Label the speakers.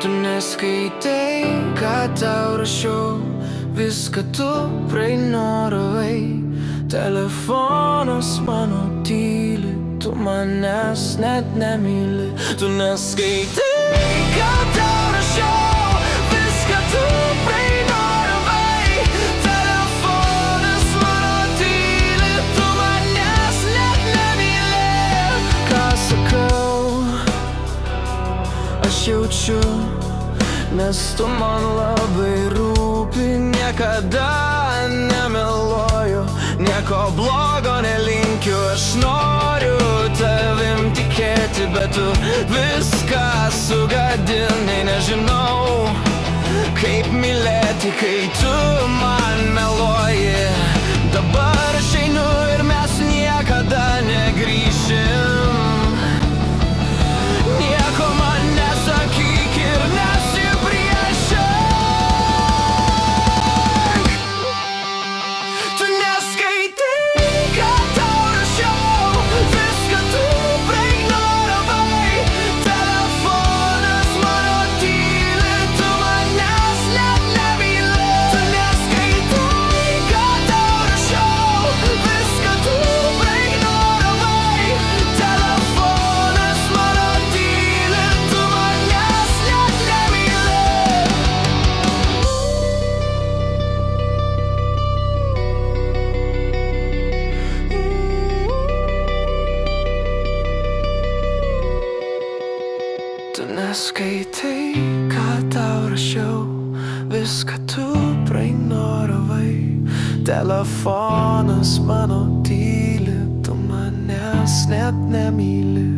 Speaker 1: Tu neskaitai, ką tau rašiau, viską tu praignoravai. Telefonas mano tyli, tu manęs net nemyli. Tu neskaitai, ką tau rašiau, viską tu praignoravai. Telefonas mano tyli, tu manęs net nemyli. Ką sakau, aš jaučiu, nes tu man labai rūpi. Niekada nemeluoju, nieko blogo nelinkiu. Aš noriu tavim tikėti, bet tu viską sugadinai. Nežinau, kaip mylėti, kai tu man meluoji. Dabar aš einu ir mes niekada negrįšim. Nieko man nesakyk ir nesipriešink. Tu neskaitai, ką tau rašiau, viską tu praignoravai. Telefonas mano tyli, tu manęs net nemyli. Tu neskaitai, ką tau rašiau, viską tu praignoravai. Telefonas mano tyli, tu manęs net nemyli. Tu neskaitai, ką tau rašiau, viską tu praignoravai. Telefonas mano tyli, tu manęs net nemyli.